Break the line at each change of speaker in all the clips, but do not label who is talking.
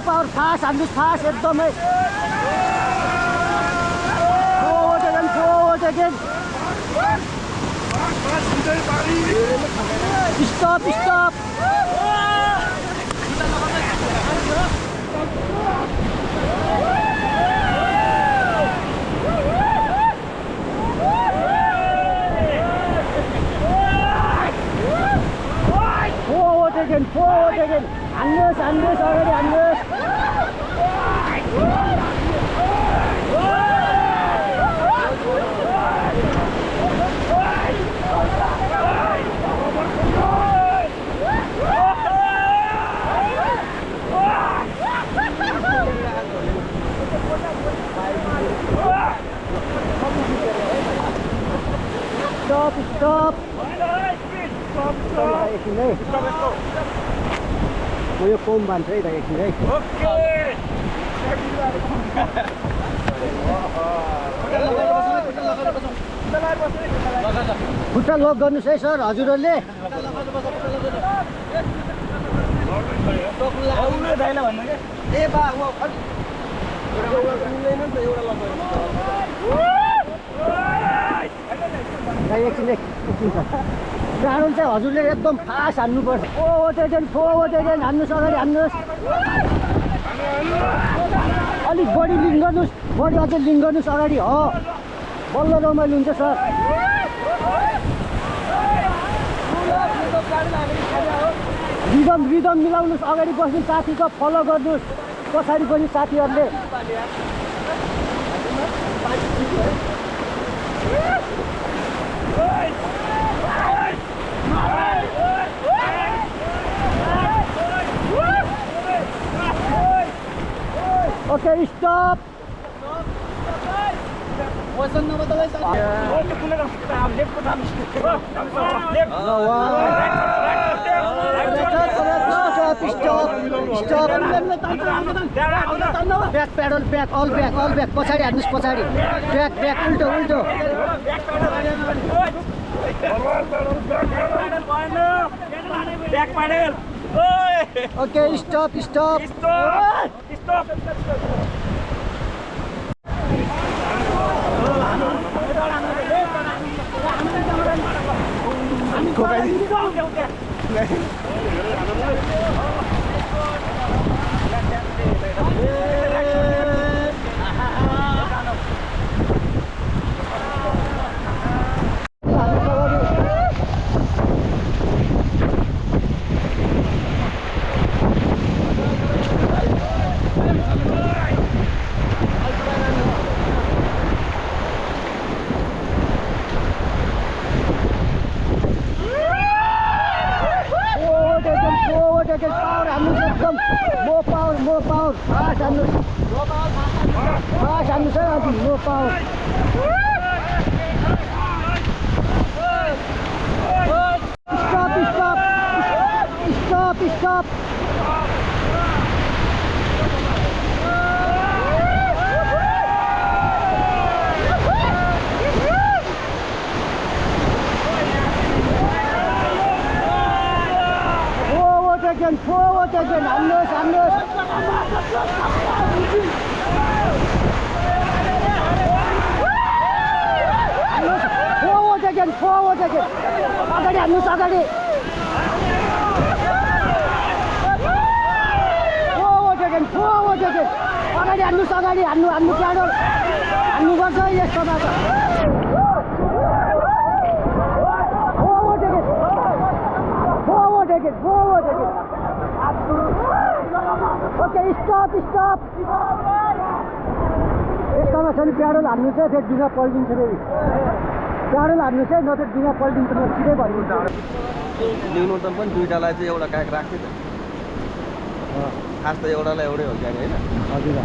Power fast हान्नु fast एकदमै forward again stop forward again Anders already Anders stop म यो कोम बान्छ है त एकछिन है खुट्टा लक गर्नुहोस् है सर हजुरहरूले एकछिन राहुल चाहिँ हजुरले एकदम फास्ट हान्नुपर्छ forward again हान्नुहोस् अगाडि हान्नुहोस् अलिक बढी लिङ गर्नुहोस् बढी अझै लिङ गर्नुहोस् अगाडि हो बल्ल रमाइलो हुन्छ सर रिदम मिलाउनुहोस् अगाडि बस्नु साथीको फलो गर्नुहोस् पछाडि पनि साथीहरूले Okay, stop. Wasan na ba talaga sa? Stop. Back pedal, all back. पछाडि हान्नुस् पछाडि. Back उल्टो. Back pedal. Okay, stop. More power. Fast हान्नुस् है अझै more power. Stop. Forward again, Anders. Forward again. अगाडि हान्नुस् अगाडि. Forward again. अगाडि हान्नुस् अगाडि हान्नु प्याडल. हान्नु पर्छ यस्तो बाटो. Forward again. Okay, stop. यस्तोमा छ नि प्याडल हान्नु चाहिँ फेरि डिना पल्टिन्छ फेरि प्याडल हान्नु चाहिँ नत्र डिना पल्टिन्छ म सिधै भन्नुहुन्छ
न्यूनतम पनि दुईटालाई चाहिँ एउटा काग राख्थ्यो त खास त एउटालाई एउटै हो क्या हैन
हजुर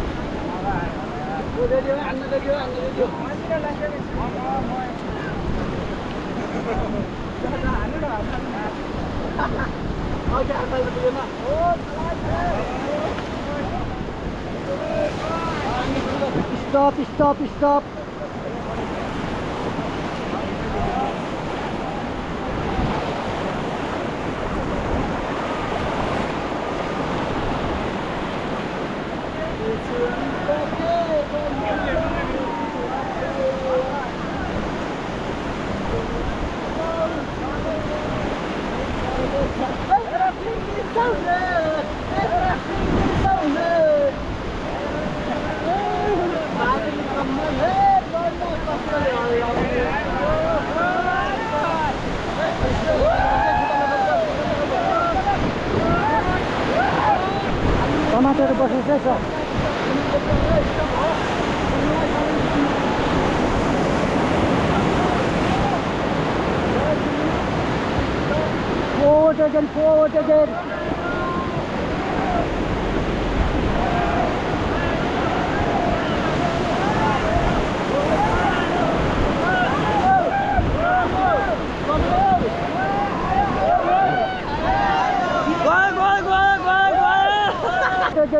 Stop. समातेर बस्नुहोस् है sir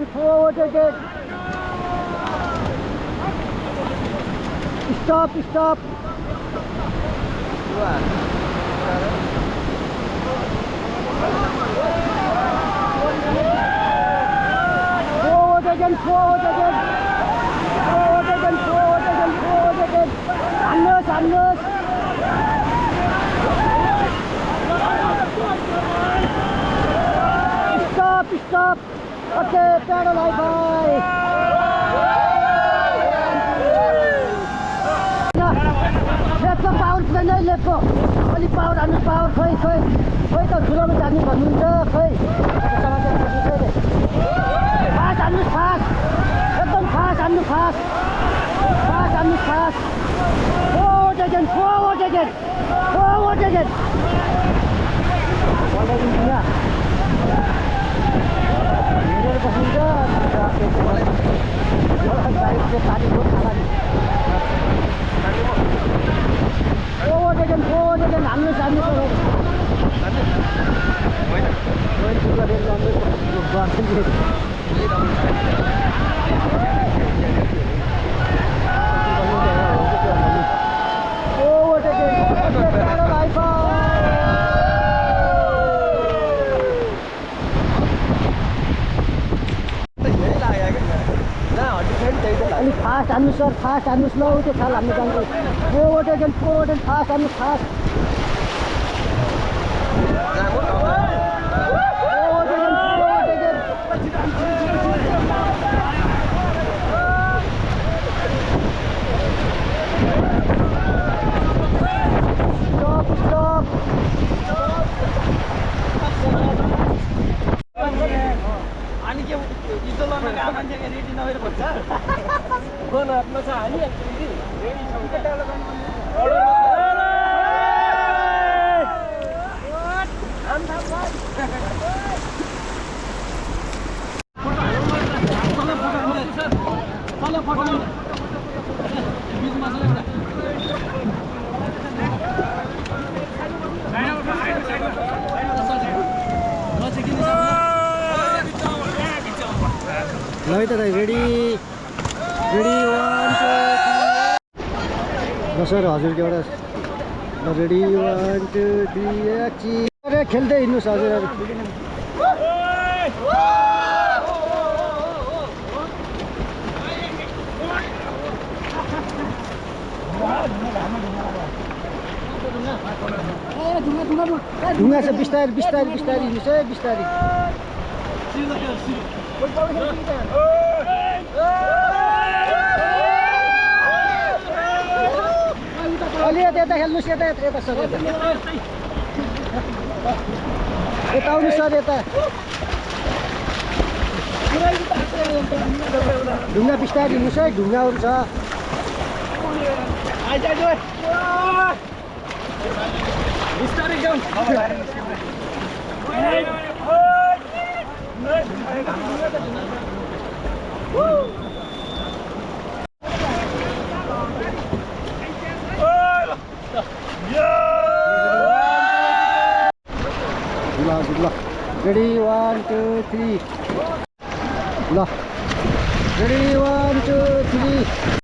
forward again. Forward again. Stop. Forward again. Unloose. Stop. Okay, pedal high five. Left को power छैन left को अलि power हान्नु power खोइ त ठुलोमा जाने भन्नुहुन्छ खोइ फास्ट हान्नु फास्ट एकदम फास्ट हान्नु fast forward again forward again हान्नु फास्ट हान्नु सर फास्ट हान्नु स्लो त्यो खाल हान्नु जान्छ forward again फास्ट हान्नु फास्ट
अनि के इतो लड्न गएको मान्छेको रेडी नभएर भन्छ फोन हातमा छ हानि रेडी छ के टाढो
ल है त रेडी 1 2 3 ल सर हजुरको एउटा ल रेडी 1 2 3 एक्सन खेल्दै हिँड्नुहोस् हजुरहरू ढुङ्गा छ बिस्तारै हिँड्नुहोस् है बिस्तारै अलि यता खेल्नुहोस् यता सर यता आउनु सर यता ढुङ्गा बिस्तारै हिँड्नुहोस् है ढुङ्गाहरू छ बिस्तारै जाउँ ल रेडी 1 2 3 ल रेडी 1 2 3